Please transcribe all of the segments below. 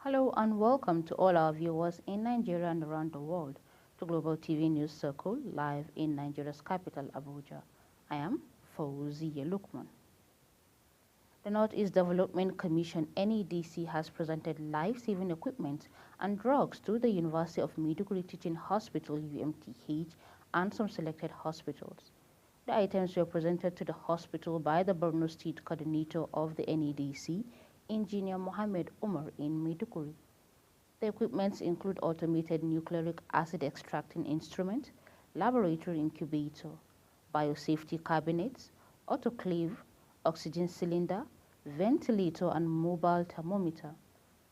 Hello and welcome to all our viewers in Nigeria and around the world to Global TV News Circle live in Nigeria's capital, Abuja. I am Fauziya Lukman. The Northeast Development Commission NEDC has presented life-saving equipment and drugs to the University of Maiduguri Teaching Hospital UMTH and some selected hospitals. The items were presented to the hospital by the Borno State Coordinator of the NEDC, Engineer Mohammed Umar in Maiduguri. The equipments include automated nucleic acid extracting instrument, laboratory incubator, biosafety cabinets, autoclave, oxygen cylinder, ventilator, and mobile thermometer.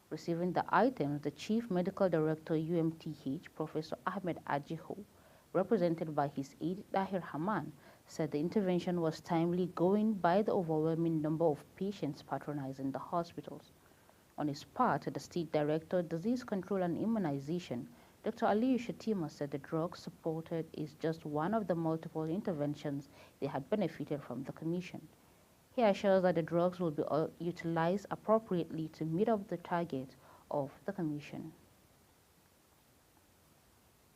Receiving the items, the Chief Medical Director UMTH, Professor Ahmed Ajiho, represented by his aide Dahir Haman, said the intervention was timely going by the overwhelming number of patients patronizing the hospitals. On his part, the State Director, Disease Control and Immunization, Dr. Aliyu Shatima, said the drug supported is just one of the multiple interventions they had benefited from the Commission. He assures that the drugs will be utilized appropriately to meet up the target of the Commission.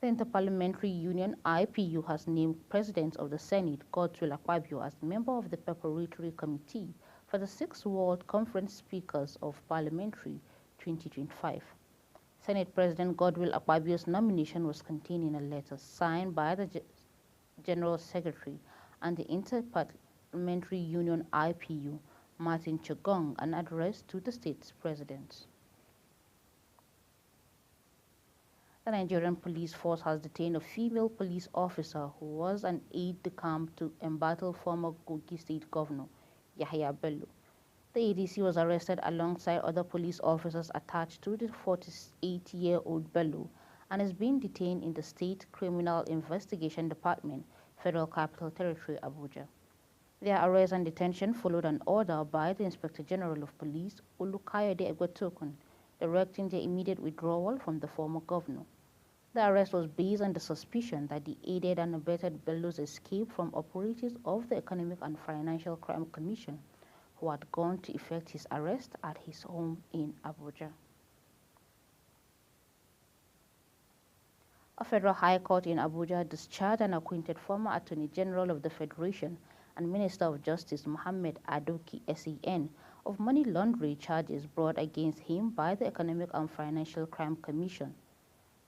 The Interparliamentary Union IPU has named President of the Senate Godswill Akpabio as member of the Preparatory Committee for the 6th World Conference Speakers of Parliamentary 2025. Senate President Godswill Akpabio's nomination was contained in a letter signed by the General Secretary and the Interparliamentary Union IPU, Martin Chagong, and addressed to the state's president. The Nigerian police force has detained a female police officer who was an aide-de-camp to embattled former Kogi State Governor Yahya Bello. The ADC was arrested alongside other police officers attached to the 48-year-old Bello and is being detained in the State Criminal Investigation Department, Federal Capital Territory, Abuja. Their arrest and detention followed an order by the Inspector General of Police, Olukayode Egwetokun, directing their immediate withdrawal from the former governor. The arrest was based on the suspicion that they aided and abetted Bello's escape from operatives of the Economic and Financial Crime Commission, who had gone to effect his arrest at his home in Abuja. A federal high court in Abuja discharged and acquitted former Attorney General of the Federation and Minister of Justice Mohammed Adoki SAN of money laundering charges brought against him by the Economic and Financial Crime Commission.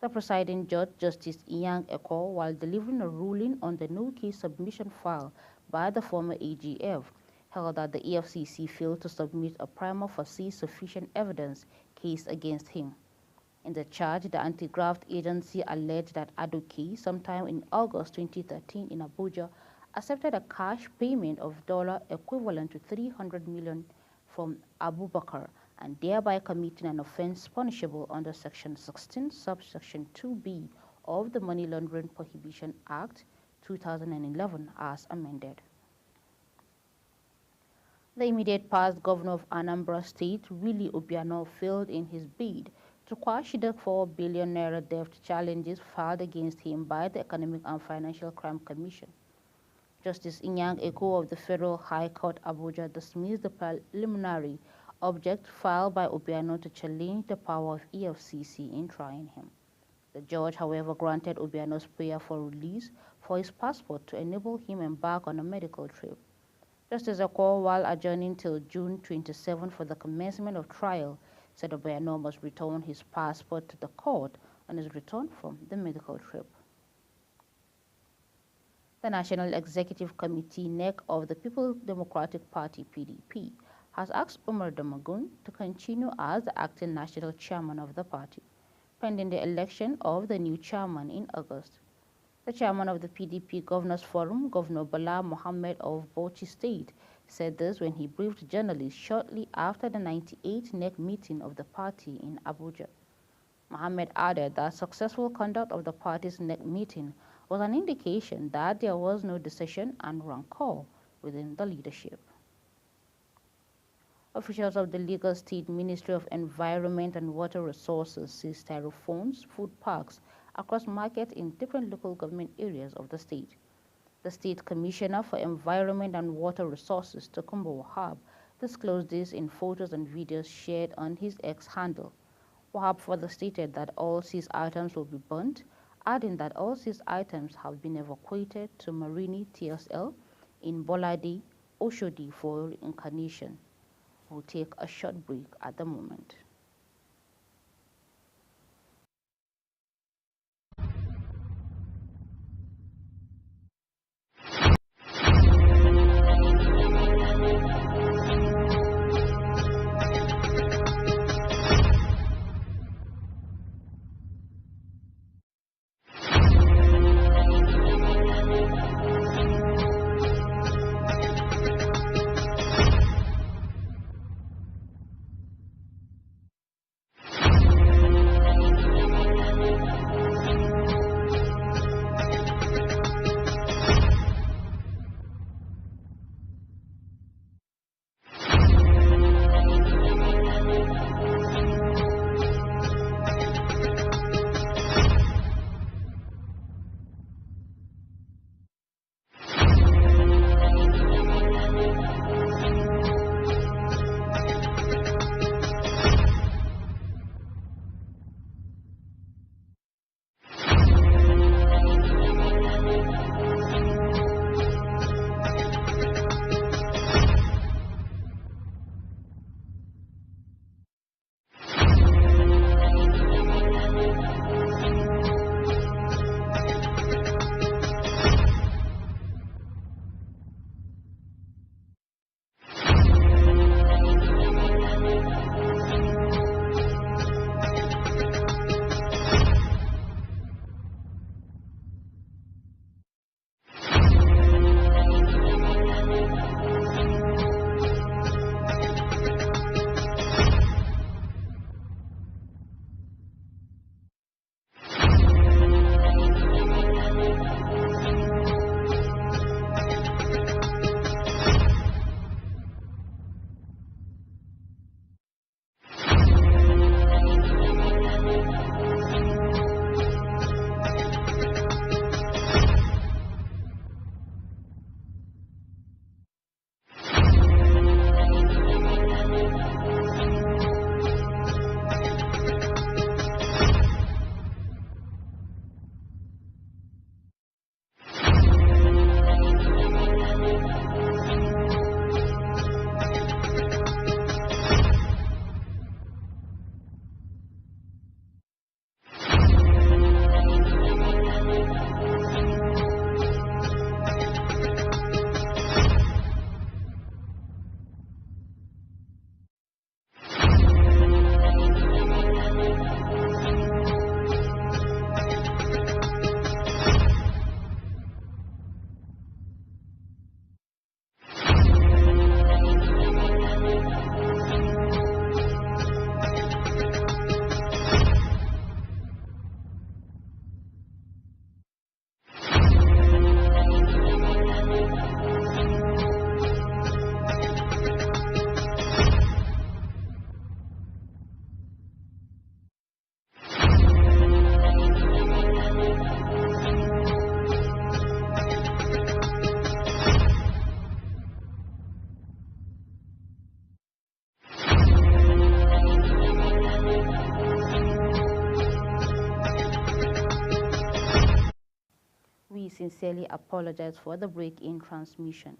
The presiding judge, Justice Inyang Eko, while delivering a ruling on the no-case submission filed by the former AGF, held that the EFCC failed to submit a prima facie sufficient evidence case against him. In the charge, the anti-graft agency alleged that Adoki, sometime in August 2013 in Abuja, accepted a cash payment of dollar equivalent to 300 million from Abu Bakr and thereby committing an offense punishable under Section 16, subsection 2b of the Money Laundering Prohibition Act 2011 as amended. The immediate past governor of Anambra State, Willie Obiano, failed in his bid to quash the 4 billion naira debt challenges filed against him by the Economic and Financial Crime Commission. Justice Inyang Eko of the Federal High Court Abuja dismissed the preliminary object filed by Obiano to challenge the power of EFCC in trying him. The judge, however, granted Obiano's prayer for release for his passport to enable him embark on a medical trip. Justice Eko, while adjourning till June 27 for the commencement of trial, said Obiano must return his passport to the court on his return from the medical trip. The National Executive Committee (NEC) of the People's Democratic Party (PDP) has asked Umar Damagun to continue as the acting national chairman of the party, pending the election of the new chairman in August. The chairman of the PDP Governors Forum, Governor Bala Mohammed of Bauchi State, said this when he briefed journalists shortly after the 98th NEC meeting of the party in Abuja. Mohammed added that successful conduct of the party's NEC meeting was an indication that there was no decision and rancor within the leadership. Officials of the Lagos State Ministry of Environment and Water Resources seized styrophones, food parks across markets in different local government areas of the state. The State Commissioner for Environment and Water Resources, Tokumbo Wahab, disclosed this in photos and videos shared on his X handle. Wahab further stated that all seized items will be burnt, adding that all seized items have been evacuated to Marini TSL in Bolade, Oshodi for reincarnation. We'll take a short break at the moment. We sincerely apologize for the break in transmission.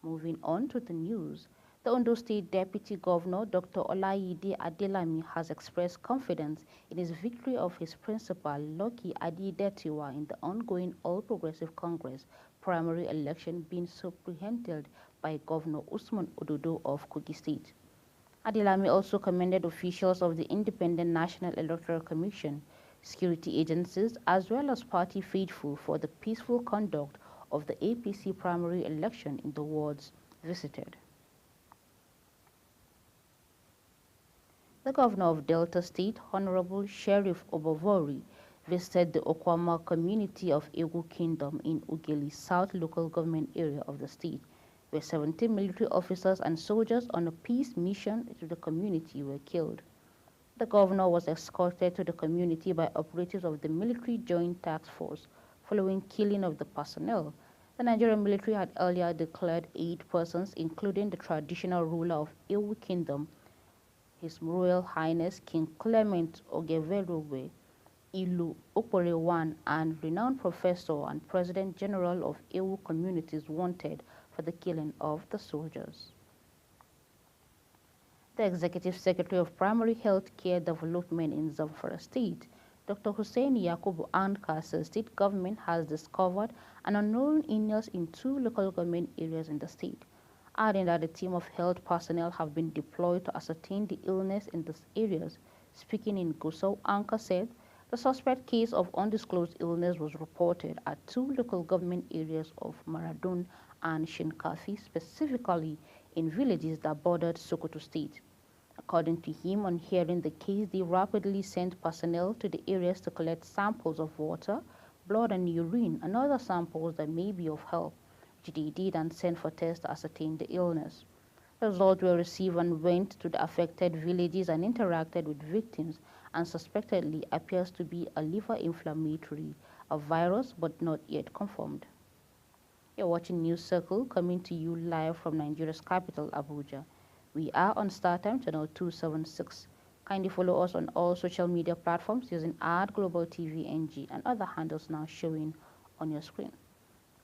Moving on to the news, the Ondo State Deputy Governor, Dr. Olayide Adelami, has expressed confidence in his victory of his principal, Lucky Adidetiwa, in the ongoing All Progressive Congress primary election being superintended by Governor Usman Ododo of Kogi State. Adelami also commended officials of the Independent National Electoral Commission, security agencies, as well as party faithful for the peaceful conduct of the APC primary election in the wards visited. The governor of Delta State, Honorable Sheriff Obovori, visited the Okwama community of Egu Kingdom in Ugeli South local government area of the state, where 17 military officers and soldiers on a peace mission to the community were killed. The governor was escorted to the community by operatives of the Military Joint Task Force following killing of the personnel. The Nigerian military had earlier declared 8 persons, including the traditional ruler of Ewu Kingdom, His Royal Highness King Clement Ogeveruwe Ilu Okpore I and renowned professor and President General of Ewu communities wanted for the killing of the soldiers. The Executive Secretary of Primary Health Care Development in Zamfara State, Dr. Hussein Yakubu Anka, says state government has discovered an unknown illness in 2 local government areas in the state, adding that a team of health personnel have been deployed to ascertain the illness in these areas. Speaking in Gusau, Anka said the suspect case of undisclosed illness was reported at 2 local government areas of Maradun and Shinkafi, specifically in villages that bordered Sokoto State. According to him, on hearing the case, they rapidly sent personnel to the areas to collect samples of water, blood and urine, and other samples that may be of help, which they did and sent for tests to ascertain the illness. The results were received and went to the affected villages and interacted with victims, and suspectedly appears to be a liver inflammatory, a virus but not yet confirmed. You're watching News Circle, coming to you live from Nigeria's capital, Abuja. We are on StarTime channel 276. Kindly follow us on all social media platforms using @GlobalTVNG and other handles now showing on your screen.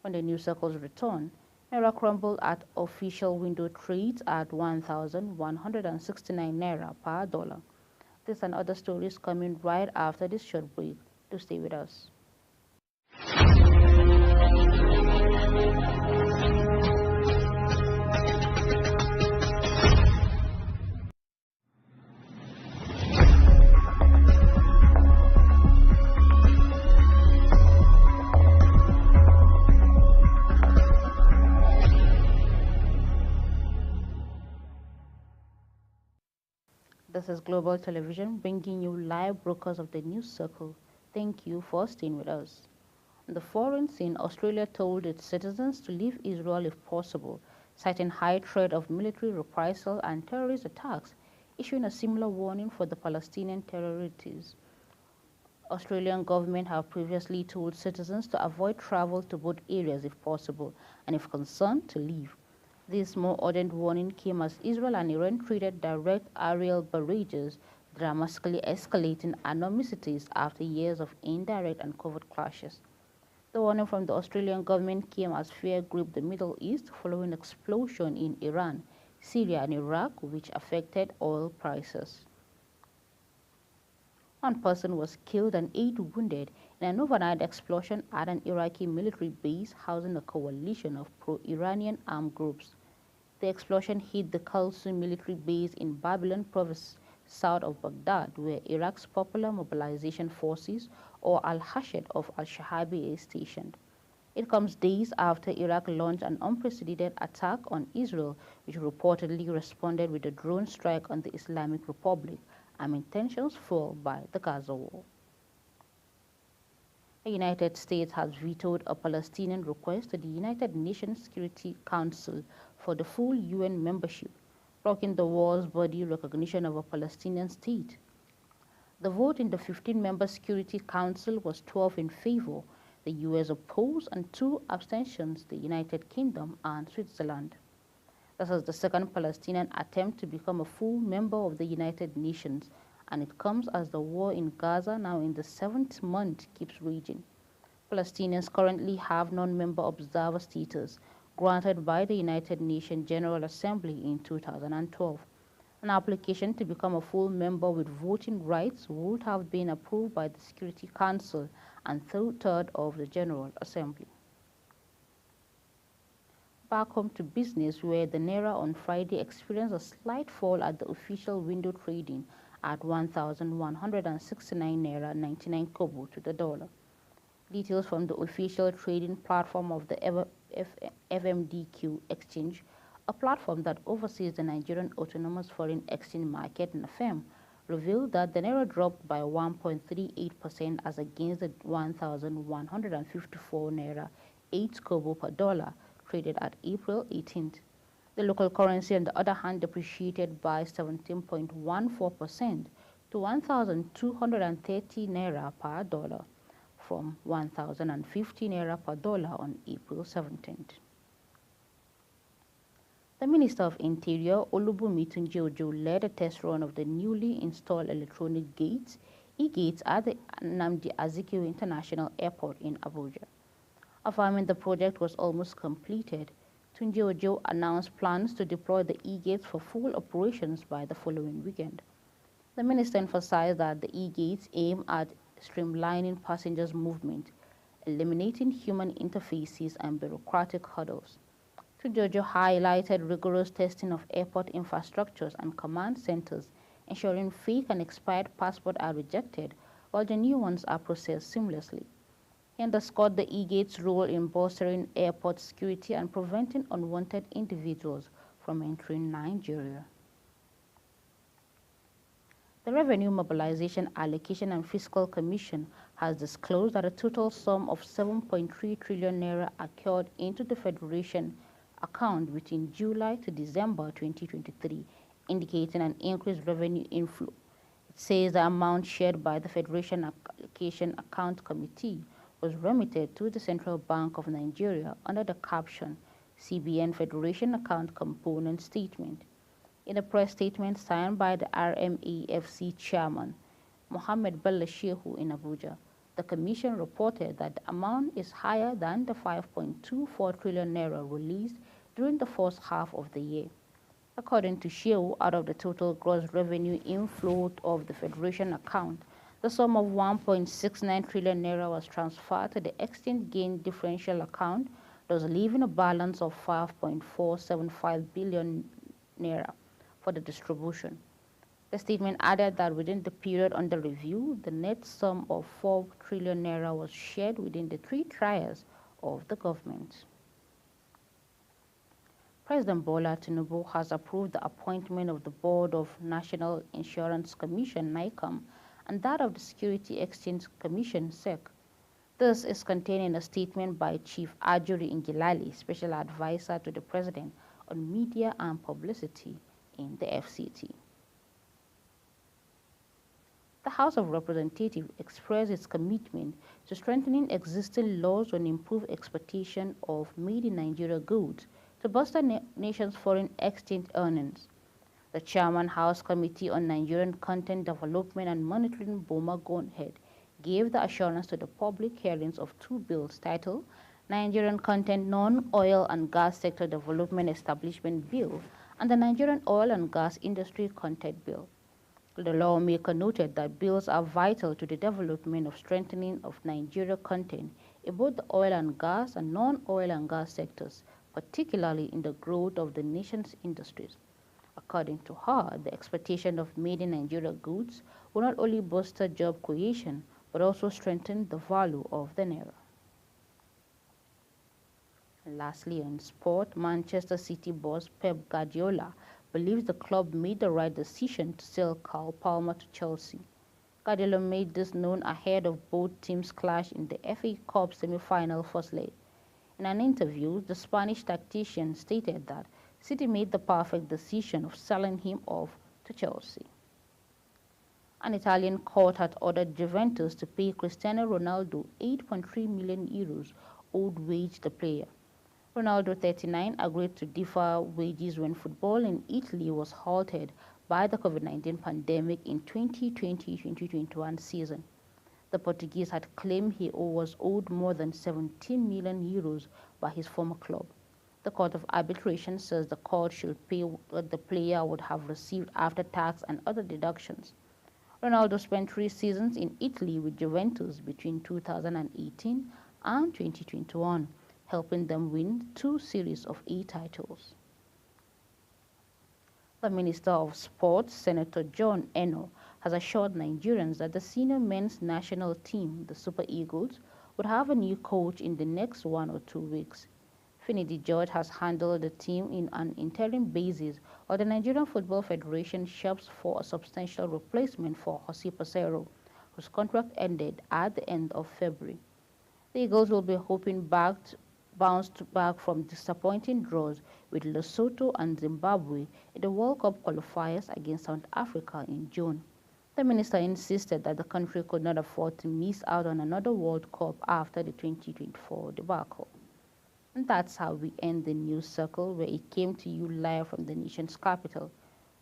When the News Circles return, Naira crumbled at official window trades at 1,169 Naira per dollar. This and other stories coming right after this short break. Do stay with us. This is Global Television bringing you live broadcasts of the News Circle. Thank you for staying with us. On the foreign scene, Australia told its citizens to leave Israel if possible, citing high threat of military reprisal and terrorist attacks, issuing a similar warning for the Palestinian terrorists. Australian government have previously told citizens to avoid travel to both areas if possible, and if concerned, to leave. This more urgent warning came as Israel and Iran treated direct aerial barrages, dramatically escalating animosities after years of indirect and covert clashes. The warning from the Australian government came as fear gripped the Middle East following explosion in Iran, Syria and Iraq, which affected oil prices. 1 person was killed and 8 wounded in an overnight explosion at an Iraqi military base housing a coalition of pro-Iranian armed groups. The explosion hit the Kulsum military base in Babylon province south of Baghdad, where Iraq's Popular Mobilization Forces, or Al-Hashd of Al-Shahabi, is stationed. It comes days after Iraq launched an unprecedented attack on Israel, which reportedly responded with a drone strike on the Islamic Republic, amid tensions fueled by the Gaza war. The United States has vetoed a Palestinian request to the United Nations Security Council for the full UN membership, blocking the war's body recognition of a Palestinian state. The vote in the 15-member Security Council was 12 in favor, the US opposed, and 2 abstentions, the United Kingdom and Switzerland. This is the second Palestinian attempt to become a full member of the United Nations, and it comes as the war in Gaza, now in the 7th month, keeps raging. Palestinians currently have non-member observer status granted by the United Nations General Assembly in 2012. An application to become a full member with voting rights would have been approved by the Security Council and 2/3 of the General Assembly. Back home to business, where the Naira on Friday experienced a slight fall at the official window trading at 1,169 Naira 99 Kobo to the dollar. Details from the official trading platform of the FMDQ exchange, a platform that oversees the Nigerian Autonomous Foreign Exchange Market (NAFEM), revealed that the Naira dropped by 1.38% as against the 1,154 Naira 8 Kobo per dollar traded at April 18th. The local currency, on the other hand, depreciated by 17.14% to 1,230 Naira per dollar from 1,050 Naira per dollar on April 17th. The Minister of Interior, Olubunmi Tunji-Ojo, led a test run of the newly installed electronic gates, e-gates, at the Nnamdi Azikiwe International Airport in Abuja. Affirming the project was almost completed, Tunji-Ojo announced plans to deploy the e-gates for full operations by the following weekend. The minister emphasized that the e-gates aim at streamlining passengers' movement, eliminating human interfaces and bureaucratic hurdles. Tunji-Ojo highlighted rigorous testing of airport infrastructures and command centers, ensuring fake and expired passports are rejected while the new ones are processed seamlessly. He underscored the e-gate's role in bolstering airport security and preventing unwanted individuals from entering Nigeria. The Revenue Mobilization Allocation and Fiscal Commission has disclosed that a total sum of 7.3 trillion naira occurred into the Federation account between July to December 2023, indicating an increased revenue inflow. It says the amount shared by the Federation Allocation Account Committee was remitted to the Central Bank of Nigeria under the caption CBN Federation Account Component Statement. In a press statement signed by the RMAFC chairman, Mohammed Bello Shehu in Abuja, the commission reported that the amount is higher than the 5.24 trillion naira released during the first half of the year. According to Shehu, out of the total gross revenue inflow of the Federation account, the sum of 1.69 trillion naira was transferred to the exchange gain differential account, thus leaving a balance of 5.475 billion naira for the distribution. The statement added that within the period under review, the net sum of 4 trillion naira was shared within the three tiers of the government. President Bola Tinubu has approved the appointment of the Board of National Insurance Commission (NICOM) and that of the Security Exchange Commission (SEC). This is contained in a statement by Chief Ajuri Ngilali, Special Advisor to the President on Media and Publicity in the FCT. The House of Representatives expressed its commitment to strengthening existing laws on improved exportation of made-in-Nigeria goods to bolster nation's foreign exchange earnings. The Chairman House Committee on Nigerian Content Development and Monitoring, Boma Gonhead, gave the assurance to the public hearings of two bills titled Nigerian Content Non-Oil and Gas Sector Development Establishment Bill and the Nigerian Oil and Gas Industry Content Bill. The lawmaker noted that bills are vital to the development of strengthening of Nigeria content in both the oil and gas and non-oil and gas sectors, particularly in the growth of the nation's industries. According to her, the exportation of made-in-Nigeria goods will not only bolster job creation, but also strengthen the value of the naira. And lastly, on sport, Manchester City boss Pep Guardiola believes the club made the right decision to sell Cole Palmer to Chelsea. Guardiola made this known ahead of both teams' clash in the FA Cup semi-final first leg. In an interview, the Spanish tactician stated that City made the perfect decision of selling him off to Chelsea. An Italian court had ordered Juventus to pay Cristiano Ronaldo €8.3 million owed wage the player. Ronaldo, 39, agreed to defer wages when football in Italy was halted by the COVID-19 pandemic in 2020-2021 season. The Portuguese had claimed he was owed more than €17 million by his former club. The Court of Arbitration says the court should pay what the player would have received after tax and other deductions. Ronaldo spent 3 seasons in Italy with Juventus between 2018 and 2021, helping them win 2 series of A titles. The Minister of Sports, Senator John Eno, has assured Nigerians that the senior men's national team, the Super Eagles, would have a new coach in the next 1 or 2 weeks. Finidi George has handled the team in an interim basis, while the Nigerian Football Federation shops for a substantial replacement for Jose Pesero, whose contract ended at the end of February. The Eagles will be hoping bounced back from disappointing draws with Lesotho and Zimbabwe in the World Cup qualifiers against South Africa in June. The minister insisted that the country could not afford to miss out on another World Cup after the 2024 debacle. And that's how we end the news circle, where it came to you live from the nation's capital.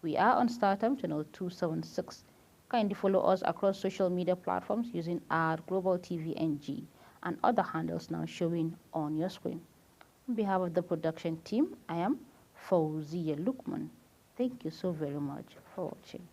We are on StarTime channel 276. Kindly follow us across social media platforms using our Global TV NG and other handles now showing on your screen. On behalf of the production team, I am Fauziya Lukman. Thank you so very much for watching.